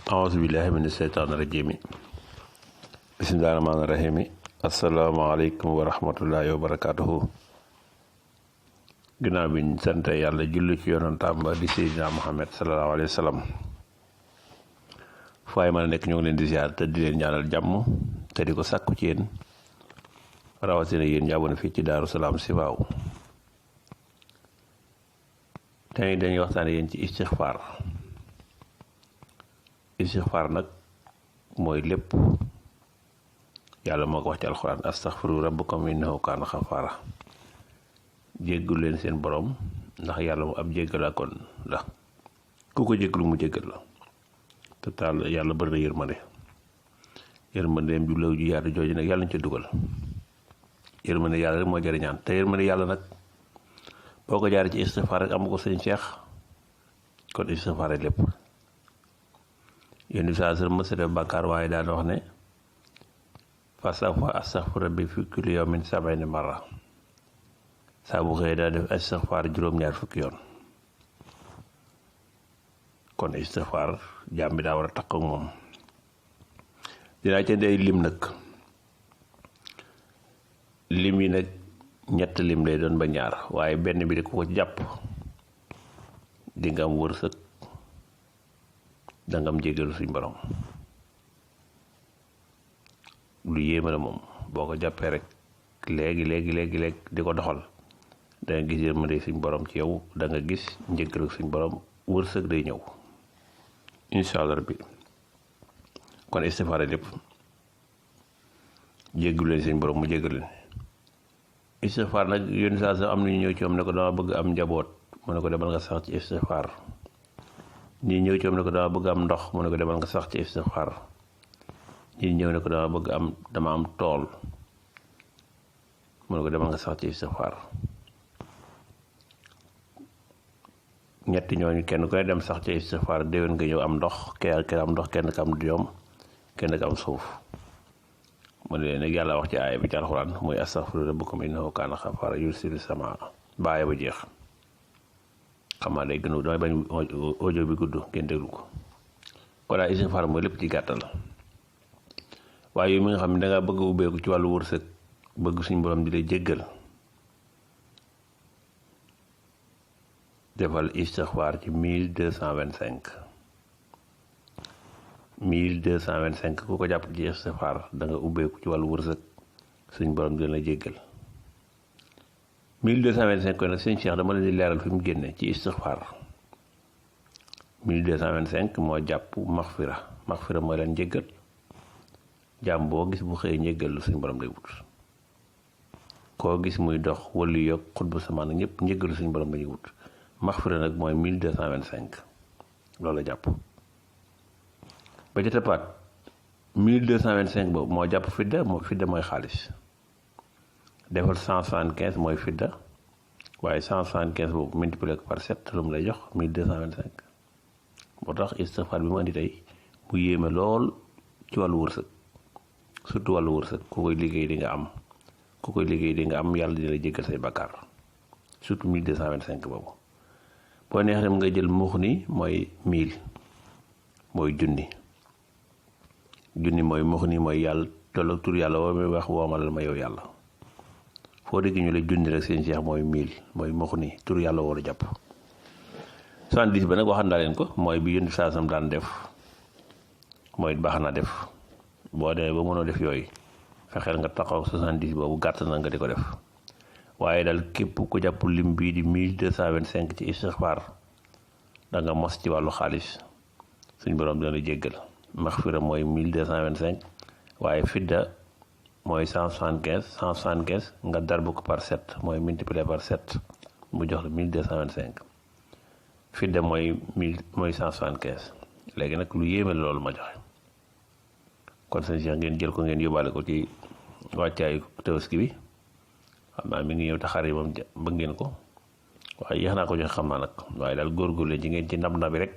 aousubillahi min asheytaan irajimi bismillahi rahmaani rahimi asalaamaaleykum wa rahmatullahi wa barakatuhu ginnaaw bi ñu sant yàlla julli ci yonantaam ba di seydina Muhammad sallallahu alayhi wa sallam faaye mën a nekk ñoo ngi leen di ziar te di leen ñaanal jàmm te di ko sàkku ci yéen rawatina yéen njàbboon fii ci Daaru Salaam Sifaaw tey dañuy waxtaan yéen ci istixfaar nag mooy lépp yàlla moo ko wax ci alxuraan astaxfiru rabbakum innahu kaana xafaara jéggul leen seen borom ndax yàlla mu ab jéggal kon la ku ko jéggalu mu jéggal la te taal yàlla bëri na yërmandeem ju law ju yaatu jooju nag yàlla ñu ca dugal yërmande yàlla rek moo jëriñaan te yërmande yàlla nag boo ko jaaree ci istixfaar rek am ko sëñ Cheikh kon istixfaar lépp yéen saa sër mësa def bàkkaar waaye daan wax ne fasafa astaxfiru rabbi fi kulli yawmin 70 marra saa bu xëyee daa def istixfaar juróom-ñaar fukki yoon kon istixfaar jaam bi daa war a takk ak moom dinaa ca day lim nag lim yi nag ñett lim lay doon ba ñaar waaye benn bi di ko jàpp di nga am wërsëg danga am jéggalu suñ borom lu yéeme la moom boo ko jàppee rek léegi di ko doxal da nga gis yërmande suñ borom ci yow da nga gis njéggalu suñ borom wërsëg day ñëw incha allah rabbi kon istixfaar lépp jéggalu leen suñ borom mu jéggal leen istixfaar nag yoon saa sax am nañu ñëw ci moom ne ko dama bëgg am njaboot mu ne ko demal nga sax ci istixfaar ñii ñëw ci moom ne ko dama bëgg am ndox mu ne ko demal nga sax ci istixfaar ñii ñëw ne ko dama am tool mu ne ko demal nga sax ci istixfaar ñetti ñooñu kenn ku ne dem sax ci istixfaar déwén nga ñëw am ndox kenn am ndox kenn ka am doom kenn ka am suuf mu ne leen nag yàlla wax ci aaya bi ci alxuraan muy astaxfiru rabbakum innahu kaana xafaara yursilu samaa baaya ba jeex xam naa day gën a damay bañ audio bi gudd ngeen déglu ko kon daal istixfaar mooy lépp ci gàttal waaye yow mi nga xam ne dangaa bëgg ubbeeku ci wàllu wërsëg bëgg suñu borom di lay jéggal defal istixfaar ci 1225 ku ko jàpp ci istixfaar da nga ubbeeku ci wàllu wërsëg suñu borom di la jéggal 1225 nag sëñ Cheikh dama leen di leeral fi mu génne ci istixfaar 1225 moo jàpp maxfira mooy leen njéggal jàmm boo gis bu xëyee njéggal lu suñu borom lay wut koo gis muy dox wala yokk xutbu samaan nag ñëpp njéggalu suñu borom lañuy wut maxfira nag mooy 1225 loolu la jàpp ba ca tëppaat 1225 boobu moo jàpp fidda mooy xaalis defal 175 mooy fidda waaye 175 boobu multiplié ko par 7 lu mu lay jox 1225 moo tax istixfaar bi mu andi tey bu yéeme lool ci wàllu wërsëg surtout wàllu wërsëg ku koy liggéey di nga am yàlla dina la jéggal say bakkaar surtout 1225 boobu boo neex dem nga jël muux ni mooy 1000 mooy junni mooy muux ni mooy yàlla tolloog tur yàlla woo muy wax woomalal ma yow yàlla foo dégg ñu la junni rek seen Cheikh mooy 1000 mooy muux ni tur yàlla war a jàpp 70 ba nag waxan naa leen ko mooy bi yëndu saasam daan def mooy baax na def boo demee ba mënoo def yooyu fexeel nga taxaw 70 boobu gàtt na nga di ko def waaye daal képp ku jàpp lim bii di 1225 ci istixfaar da nga mos ci wàllu xaalis suñ borom dina la jéggal maxfira mooy 1225 waaye fidda mooy 175 nga darbu ko par 7 mooy multiplié par 7 mu jox la 1225 fidda mooy 175 léegi nag lu yéeme loolu ma joxe kon sëñ Cheikh ngeen jël ko ngeen yóbbaale ko ci wàccaayu tabaski bi xam naa mi ngi ñëw taxaar yi moom bëgg ngeen ko waaye yéex naa ko joxe xam naa nag waaye daal góorgóorlu ci ngeen ci ndab bi rek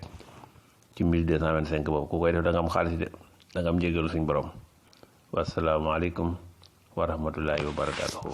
ci 1225 boobu ku koy def da nga am xaalis de da nga am njéggalu suñ borom wasalaamaaleykum wa rahmatullahi wa barakaatuhu